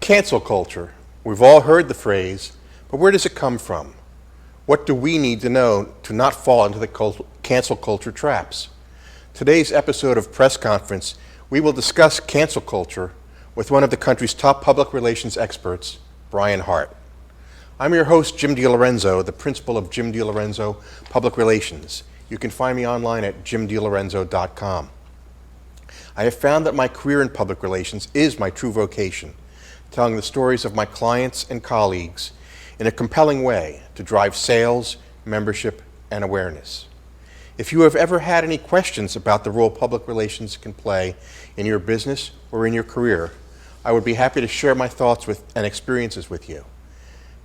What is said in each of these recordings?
Cancel culture. We've all heard the phrase, but where does it come from? What do we need to know to not fall into the cancel culture traps? Today's episode of Press Conference, we will discuss cancel culture with one of the country's top public relations experts, Brian Hart. I'm your host, Jim DeLorenzo, the principal of Jim DeLorenzo Public Relations. You can find me online at jimdelorenzo.com. I have found that my career in public relations is my true vocation, telling the stories of my clients and colleagues in a compelling way to drive sales, membership, and awareness. If you have ever had any questions about the role public relations can play in your business or in your career, I would be happy to share my thoughts and experiences with you.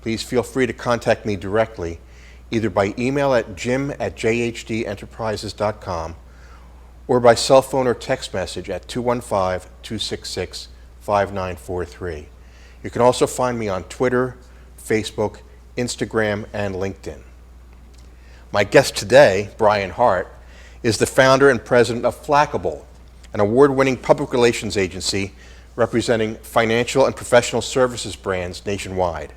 Please feel free to contact me directly, either by email at jim@jhdenterprises.com or by cell phone or text message at 215-266-5943. You can also find me on Twitter, Facebook, Instagram, and LinkedIn. My guest today, Brian Hart, is the founder and president of Flackable, an award-winning public relations agency representing financial and professional services brands nationwide.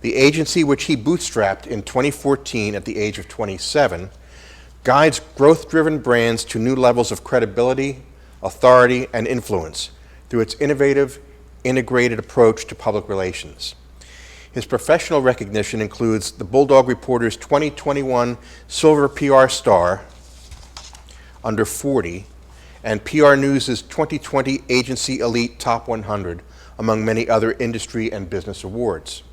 The agency, which he bootstrapped in 2014 at the age of 27, guides growth-driven brands to new levels of credibility, authority, and influence through its innovative, integrated approach to public relations. His professional recognition includes the Bulldog Reporter's 2021 Silver PR Star under 40 and PR News's 2020 Agency Elite Top 100, among many other industry and business awards.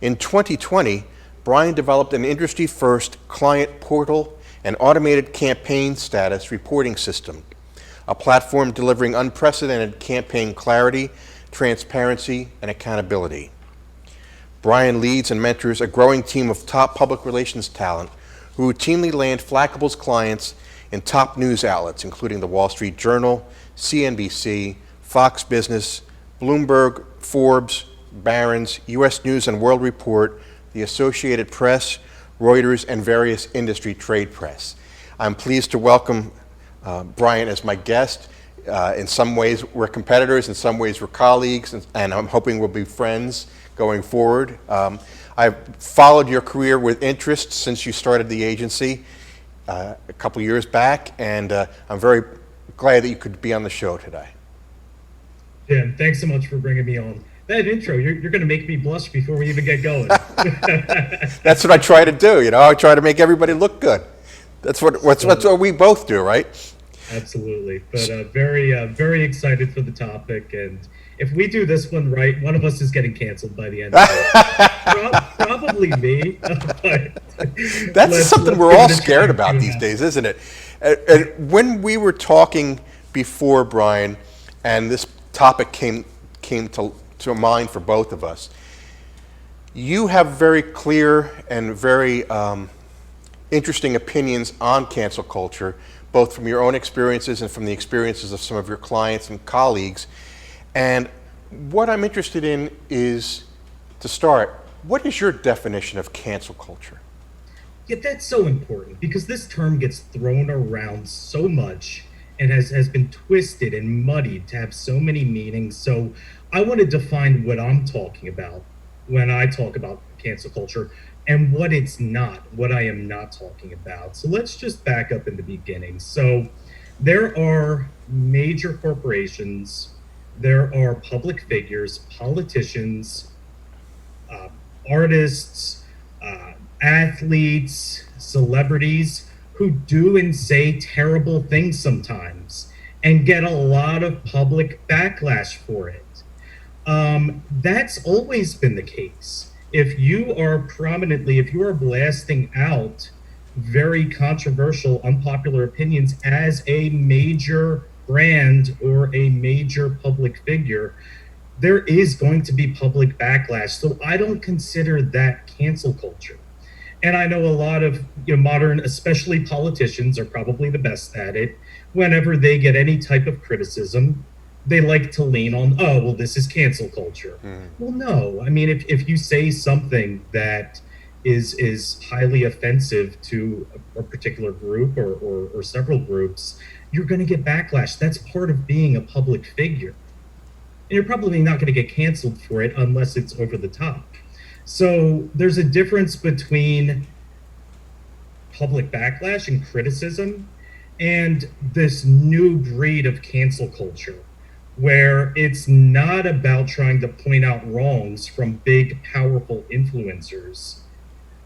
In 2020, Brian developed an industry-first client portal and automated campaign status reporting system, a platform delivering unprecedented campaign clarity, transparency, and accountability. Brian leads and mentors a growing team of top public relations talent who routinely land Flackable's clients in top news outlets, including the Wall Street Journal, CNBC, Fox Business, Bloomberg, Forbes, Barron's, U.S. News and World Report, the Associated Press, Reuters, and various industry trade press. I'm pleased to welcome Brian as my guest. In some ways we're competitors, in some ways we're colleagues, and I'm hoping we'll be friends going forward. I've followed your career with interest since you started the agency a couple years back, and I'm very glad that you could be on the show today. Jim, thanks so much for bringing me on. That intro, you're going to make me blush before we even get going. That's what I try to do, I try to make everybody look good. That's what we both do, right? Absolutely. But very excited for the topic. And if we do this one right, one of us is getting canceled by the end of it. Probably me. But that's something we're all scared about these days, isn't it? And when we were talking before, Brian, and this topic came to mind for both of us, you have very clear and very interesting opinions on cancel culture, both from your own experiences and from the experiences of some of your clients and colleagues. And what I'm interested in is, to start, what is your definition of cancel culture? Yeah, that's so important because this term gets thrown around so much and has been twisted and muddied to have so many meanings. So I want to define what I'm talking about when I talk about cancel culture and what it's not, what I am not talking about. So let's just back up in the beginning. So there are major corporations, there are public figures, politicians, artists, athletes, celebrities who do and say terrible things sometimes and get a lot of public backlash for it. That's always been the case. If you are blasting out very controversial, unpopular opinions as a major brand or a major public figure, there is going to be public backlash. So I don't consider that cancel culture. And I know a lot of modern, especially politicians, are probably the best at it. Whenever they get any type of criticism, they like to lean on, oh, well, this is cancel culture. Well, no. I mean, if you say something that is highly offensive to a particular group or several groups, you're going to get backlash. That's part of being a public figure. and you're probably not going to get canceled for it unless it's over the top. So there's a difference between public backlash and criticism and this new breed of cancel culture where it's not about trying to point out wrongs from big powerful influencers,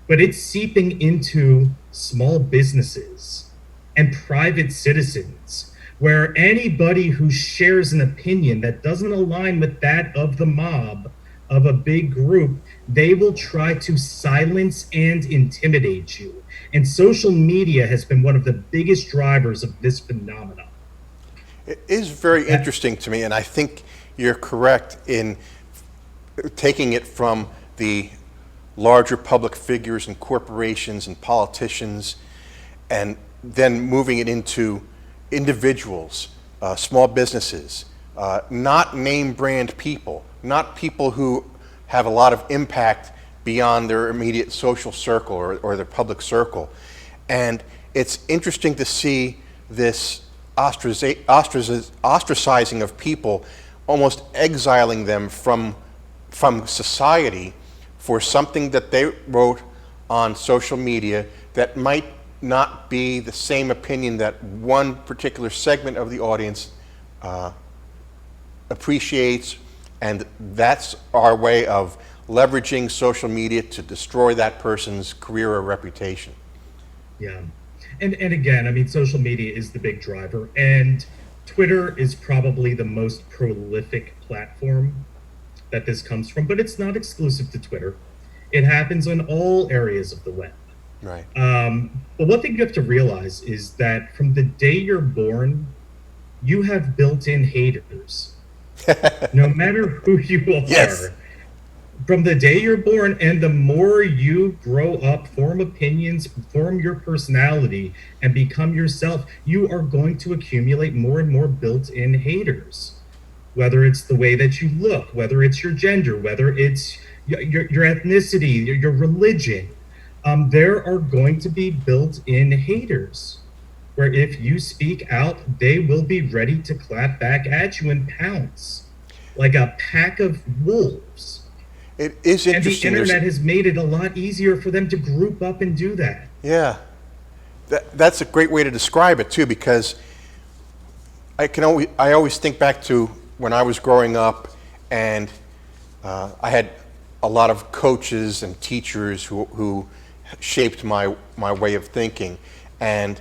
but it's seeping into small businesses and private citizens, where anybody who shares an opinion that doesn't align with that of the mob, of a big group, they will try to silence and intimidate you. And social media has been one of the biggest drivers of this phenomenon. It is very interesting to me, and I think you're correct in taking it from the larger public figures and corporations and politicians, and then moving it into individuals, small businesses, not name brand people, not people who have a lot of impact beyond their immediate social circle or their public circle. And it's interesting to see this ostracizing of people, almost exiling them from society for something that they wrote on social media that might not be the same opinion that one particular segment of the audience appreciates, and that's our way of leveraging social media to destroy that person's career or reputation. Yeah. And again, I mean, social media is the big driver, and Twitter is probably the most prolific platform that this comes from, but it's not exclusive to Twitter. It happens on all areas of the web. Right. But one thing you have to realize is that from the day you're born, you have built-in haters. No matter who you are. Yes. From the day you're born, and the more you grow up, form opinions, form your personality, and become yourself, you are going to accumulate more and more built-in haters. Whether it's the way that you look, whether it's your gender, whether it's your ethnicity, your religion, there are going to be built-in haters where if you speak out, they will be ready to clap back at you and pounce like a pack of wolves. It is interesting. And the internet has made it a lot easier for them to group up and do that. Yeah, that's a great way to describe it too, because I always think back to when I was growing up, and I had a lot of coaches and teachers who shaped my way of thinking, and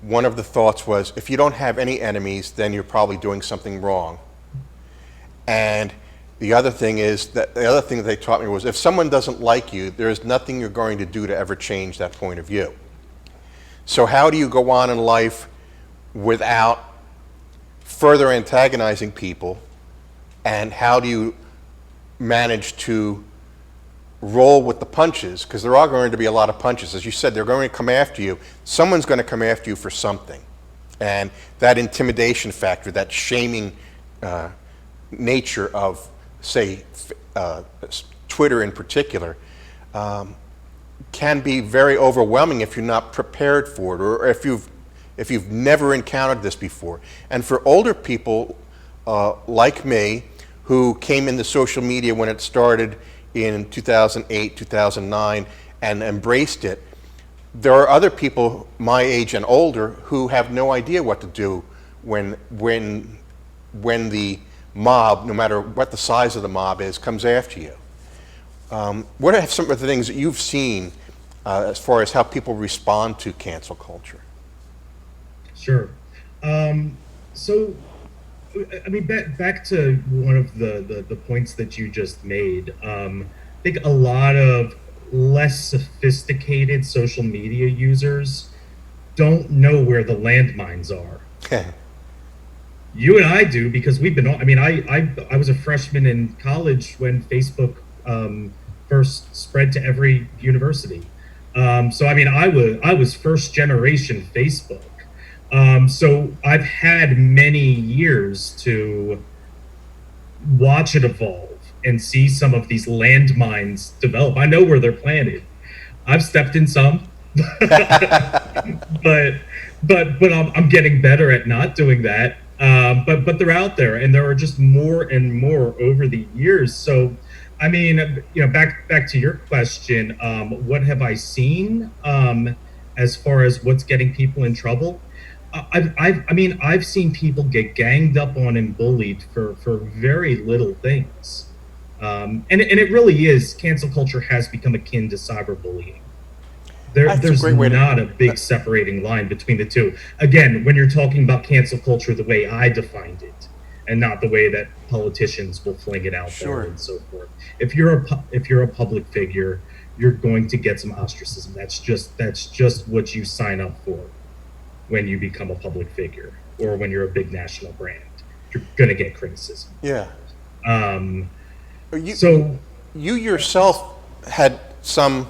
one of the thoughts was, if you don't have any enemies, then you're probably doing something wrong. And the other thing that they taught me was, if someone doesn't like you, there is nothing you're going to do to ever change that point of view. So how do you go on in life without further antagonizing people, and how do you manage to roll with the punches? Because there are going to be a lot of punches. As you said, they're going to come after you. Someone's going to come after you for something. And that intimidation factor, that shaming nature of, say, Twitter in particular, can be very overwhelming if you're not prepared for it, or if you've never encountered this before. And for older people like me, who came into social media when it started in 2008, 2009, and embraced it, there are other people my age and older who have no idea what to do when the mob, no matter what the size of the mob is, comes after you. What are some of the things that you've seen as far as how people respond to cancel culture? Sure. So, I mean, back to one of the points that you just made. I think a lot of less sophisticated social media users don't know where the landmines are. You and I do, because we've been on. I mean, I was a freshman in college when Facebook first spread to every university. So I mean, I was first generation Facebook. So I've had many years to watch it evolve and see some of these landmines develop. I know where they're planted. I've stepped in some, but I'm getting better at not doing that. But they're out there, and there are just more and more over the years. So, I mean, back to your question, what have I seen as far as what's getting people in trouble? I've seen people get ganged up on and bullied for very little things, and it really is. Cancel culture has become akin to cyberbullying. That's a There's great way to. not a big separating line between the two. Again, when you're talking about cancel culture the way I defined it, and not the way that politicians will fling it out there Sure. and so forth. If you're a public figure, you're going to get some ostracism. That's just what you sign up for when you become a public figure or when you're a big national brand. You're gonna get criticism. Yeah. Um, You, so you yourself had some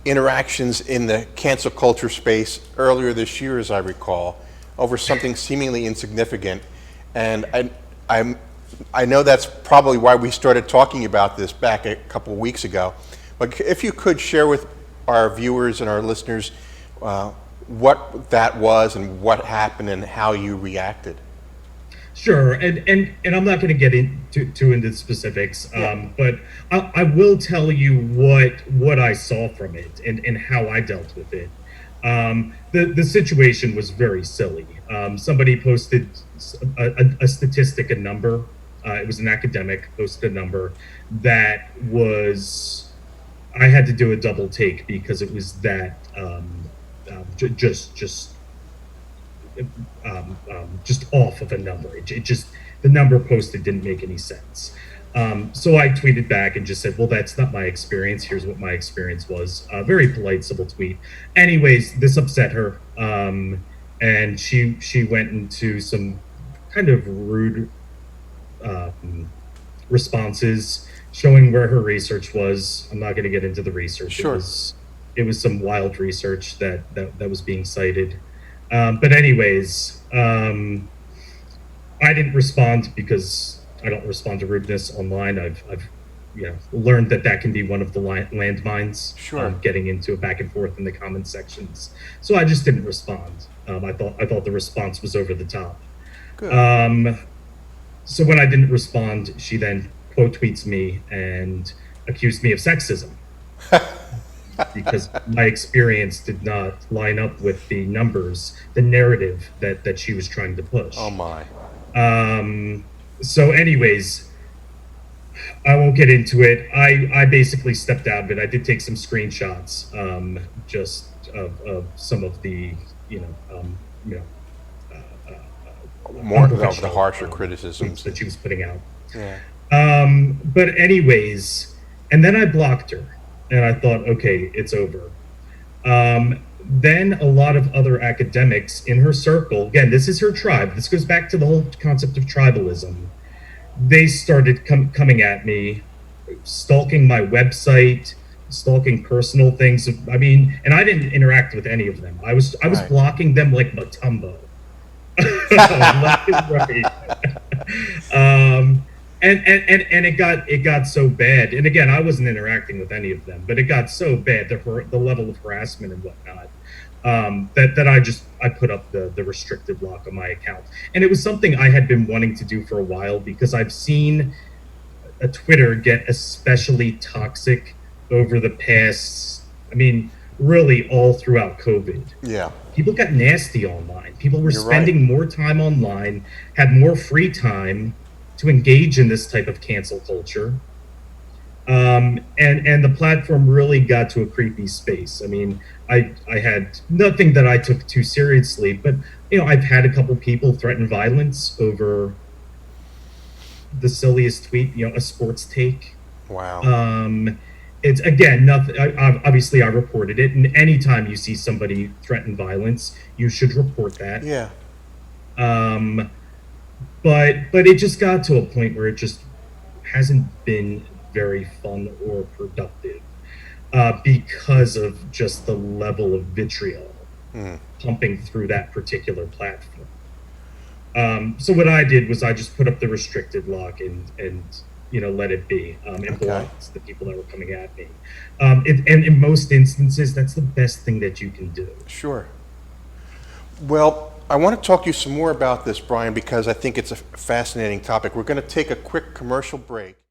interactions in the cancel culture space earlier this year, as I recall, over something seemingly insignificant, and I know that's probably why we started talking about this back a couple of weeks ago. But if you could share with our viewers and our listeners what that was and what happened and how you reacted. Sure, and I'm not going to get into the specifics, Yeah. but I will tell you what I saw from it and how I dealt with it. The situation was very silly. Somebody posted a statistic, a number. It was an academic posted a number that was. I had to do a double take because it was that just off of a number. It just the number posted didn't make any sense. So I tweeted back and just said, "Well, that's not my experience. Here's what my experience was." Very polite, civil tweet. Anyways, this upset her, and she went into some kind of rude responses, showing where her research was. I'm not going to get into the research. Sure. It was some wild research that was being cited. But anyways, I didn't respond because I don't respond to rudeness online. I've learned that can be one of the landmines. Sure. Getting into a back and forth in the comment sections. So I just didn't respond. I thought the response was over the top. Good. So when I didn't respond, she then quote tweets me and accused me of sexism. Because my experience did not line up with the numbers, the narrative that she was trying to push. Oh my. So anyways, I won't get into it. I basically stepped out of it. I did take some screenshots, just of some of the, More of the unprofessional, harsher criticisms. that she was putting out. Yeah. But anyways, and then I blocked her, and I thought, okay, it's over. Then a lot of other academics in her circle, again, this is her tribe. This goes back to the whole concept of tribalism. They started coming at me, stalking my website, stalking personal things. I mean, and I didn't interact with any of them. I was Right. blocking them like Matumbo. Left and right. And it got so bad. And again, I wasn't interacting with any of them, but it got so bad, the level of harassment and whatnot, that I put up the restricted lock on my account. And it was something I had been wanting to do for a while because I've seen a Twitter get especially toxic over the past, I mean, really all throughout COVID. Yeah. People got nasty online. People were You're spending more time online, had more free time to engage in this type of cancel culture. And the platform really got to a creepy space. I mean, I had nothing that I took too seriously, but I've had a couple people threaten violence over the silliest tweet, a sports take. Wow. It's again nothing. Obviously, I reported it, and anytime you see somebody threaten violence, you should report that. Yeah. But it just got to a point where it just hasn't been very fun or productive because of just the level of vitriol pumping through that particular platform. So what I did was I just put up the restricted lock and let it be, and blocked the people that were coming at me. And in most instances, that's the best thing that you can do. Sure. Well, I want to talk to you some more about this, Brian, because I think it's a fascinating topic. We're going to take a quick commercial break.